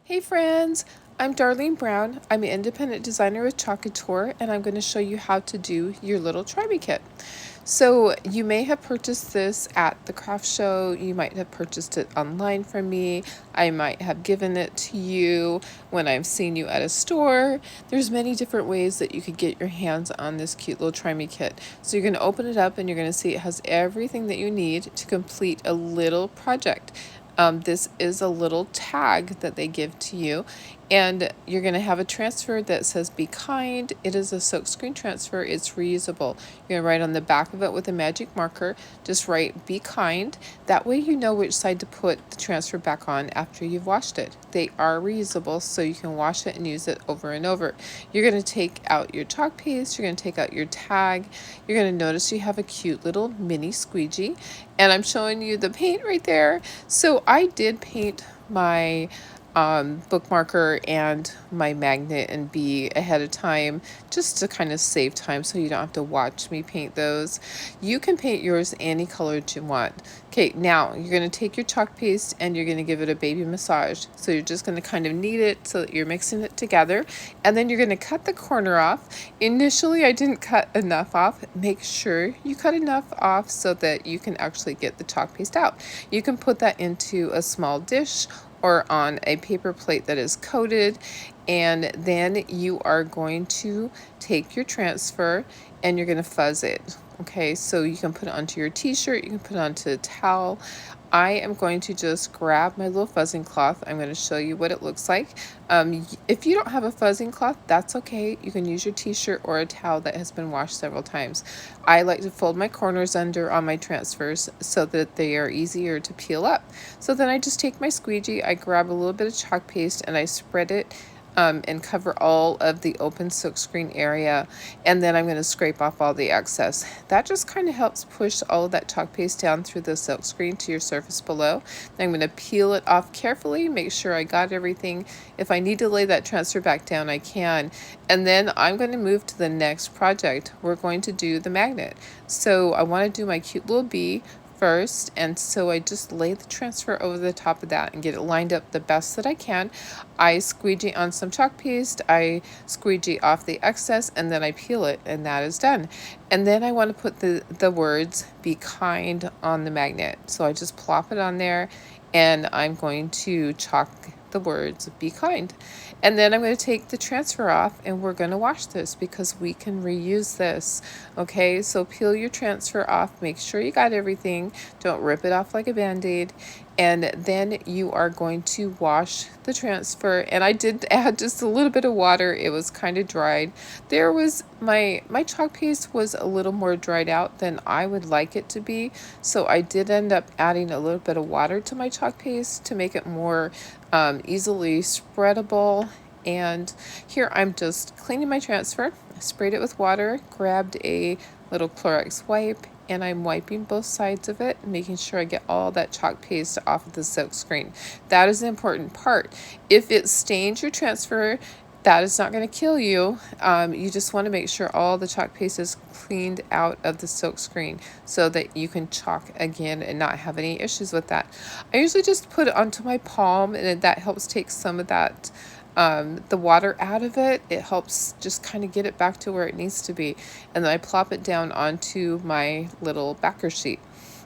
Hey friends, I'm Darlene Brown. I'm an independent designer with Chalk Couture, and I'm going to show you how to do your little Try Me kit. So you may have purchased this at the craft show. You might have purchased it online from me. I might have given it to you when I've seen you at a store. There's many different ways that you could get your hands on this cute little Try Me kit. So you're going to open it up and you're going to see it has everything that you need to complete a little project. This is a little tag that they give to you, and you're going to have a transfer that says be kind. It is a silkscreen transfer. It's reusable. You're going to write on the back of it with a magic marker, just write be kind. That way you know which side to put the transfer back on after you've washed it. They are reusable, so you can wash it and use it over and over. You're going to take out your chalk paste. You're going to take out your tag. You're going to notice you have a cute little mini squeegee, and I'm showing you the paint right there. So I did paint my bookmarker and my magnet and bee ahead of time, just to kind of save time so you don't have to watch me paint those. You can paint yours any color you want. Okay, now you're going to take your chalk paste and you're going to give it a baby massage. So you're just going to kind of knead it so that you're mixing it together, and then you're going to cut the corner off. Initially I didn't cut enough off. Make sure you cut enough off so that you can actually get the chalk paste out. You can put that into a small dish or on a paper plate that is coated, and then you are going to take your transfer and you're going to fuzz it. Okay, so you can put it onto your t-shirt, you can put it onto a towel. I am going to just grab my little fuzzing cloth. I'm going to show you what it looks like. If you don't have a fuzzing cloth, that's okay. You can use your t-shirt or a towel that has been washed several times. I like to fold my corners under on my transfers so that they are easier to peel up. So then I just take my squeegee, I grab a little bit of chalk paste, and I spread it and cover all of the open silkscreen area, and then I'm going to scrape off all the excess. That just kind of helps push all of that chalk paste down through the silkscreen to your surface below. Then I'm going to peel it off carefully, make sure I got everything. If I need to lay that transfer back down, I can. And then I'm going to move to the next project. We're going to do the magnet. So I want to do my cute little bee first, and so I just lay the transfer over the top of that and get it lined up the best that I can. I squeegee on some chalk paste, I squeegee off the excess, and then I peel it, and that is done. And then I want to put the words be kind on the magnet. So I just plop it on there, and I'm going to chalk the words be kind. And then I'm going to take the transfer off and we're going to wash this because we can reuse this. Okay, so peel your transfer off, make sure you got everything, don't rip it off like a band-aid, and then you are going to wash the transfer. And I did add just a little bit of water. It was kind of dried. There was my chalk paste was a little more dried out than I would like it to be, so I did end up adding a little bit of water to my chalk paste to make it more easily spreadable. And here I'm just cleaning my transfer. I sprayed it with water, grabbed a little Clorox wipe, and I'm wiping both sides of it, making sure I get all that chalk paste off of the silk screen. That is the important part. If it stains your transfer, that is not going to kill you. You just want to make sure all the chalk paste is cleaned out of the silk screen so that you can chalk again and not have any issues with that. I usually just put it onto my palm, and that helps take some of that the water out of it. It helps just kind of get it back to where it needs to be. And then I plop it down onto my little backer sheet.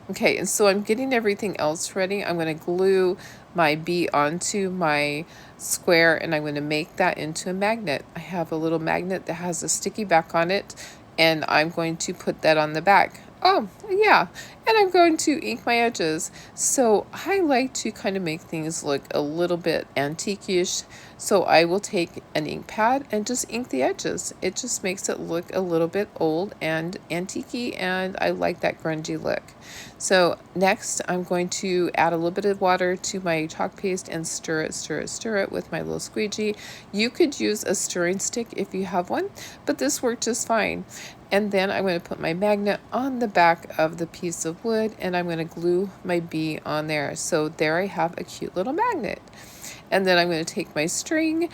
Okay, and so I'm getting everything else ready. I'm going to glue my bee onto my square, and I'm going to make that into a magnet. I have a little magnet that has a sticky back on it, and I'm going to put that on the back. Oh, yeah, and I'm going to ink my edges. So I like to kind of make things look a little bit antique-ish. So I will take an ink pad and just ink the edges. It just makes it look a little bit old and antique-y, and I like that grungy look. So next I'm going to add a little bit of water to my chalk paste and stir it with my little squeegee. You could use a stirring stick if you have one, but this worked just fine. And then I'm going to put my magnet on the back of the piece of wood, and I'm going to glue my bee on there. So there I have a cute little magnet. And then I'm going to take my string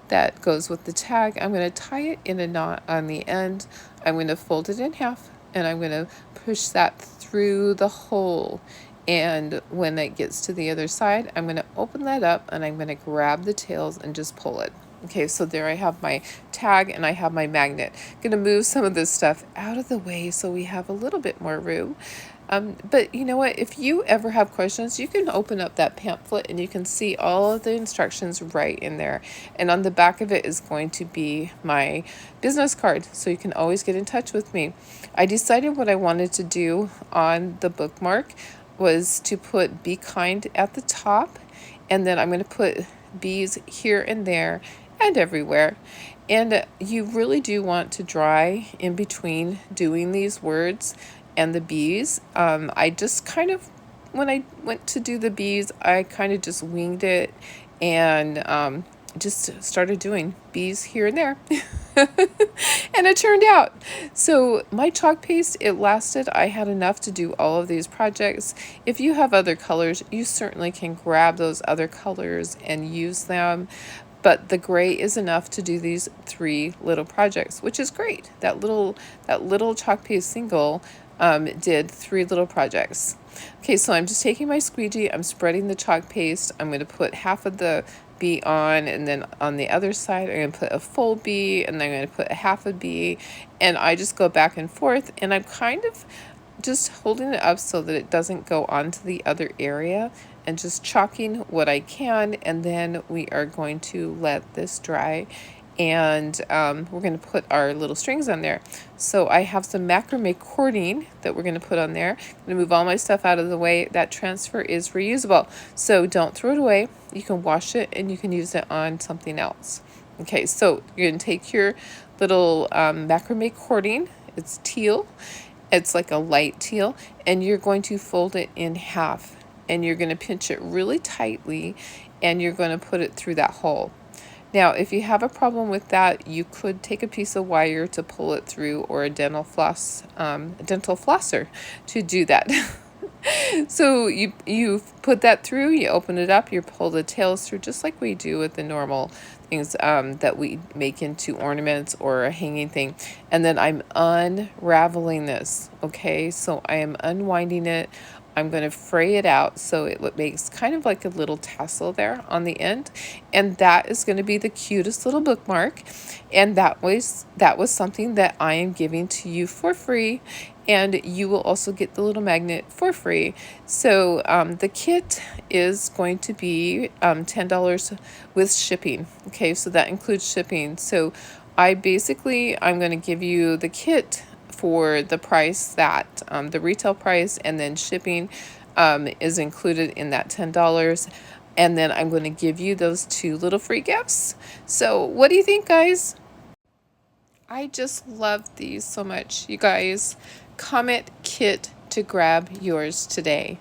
that goes with the tag. I'm going to tie it in a knot on the end. I'm going to fold it in half, and I'm going to push that through the hole And when it gets to the other side, I'm going to open that up and I'm going to grab the tails and just pull it. Okay, so there I have my tag and I have my magnet. I'm going to move some of this stuff out of the way so we have a little bit more room. But you know what? If you ever have questions, you can open up that pamphlet and you can see all of the instructions right in there. And on the back of it is going to be my business card, so you can always get in touch with me. I decided what I wanted to do on the bookmark was to put "Be kind" at the top, and then I'm going to put bees here and there and everywhere. And you really do want to dry in between doing these words and the bees. I just kind of, when I went to do the bees, I kind of just winged it and just started doing bees here and there. And it turned out. So my chalk paste, it lasted. I had enough to do all of these projects. If you have other colors, you certainly can grab those other colors and use them. But the gray is enough to do these 3 little projects, which is great. That little chalk paste single did 3 little projects. Okay, so I'm just taking my squeegee, I'm spreading the chalk paste. I'm going to put half of the bee on, and then on the other side I'm going to put a full bee, and then I'm going to put a half a bee, and I just go back and forth, and I'm kind of just holding it up so that it doesn't go onto the other area, and just chalking what I can, and then we are going to let this dry, and we're going to put our little strings on there. So I have some macrame cording that we're going to put on there. I'm going to move all my stuff out of the way. That transfer is reusable, so don't throw it away. You can wash it and you can use it on something else. Okay, so you're going to take your little macrame cording. It's teal. It's like a light teal, and you're going to fold it in half, and you're going to pinch it really tightly, and you're going to put it through that hole. Now, if you have a problem with that, you could take a piece of wire to pull it through, or a dental flosser to do that. So you put that through, you open it up, you pull the tails through, just like we do with the normal things that we make into ornaments or a hanging thing. And then I'm unraveling this. Okay, so I am unwinding it. I'm going to fray it out so it makes kind of like a little tassel there on the end, and that is going to be the cutest little bookmark. And that was something that I am giving to you for free, and you will also get the little magnet for free. So the kit is going to be $10 with shipping. Okay, so that includes shipping. So I'm going to give you the kit for the price that the retail price, and then shipping is included in that $10. And then I'm going to give you those 2 little free gifts. So what do you think, guys? I just love these so much. You guys, comment kit to grab yours today.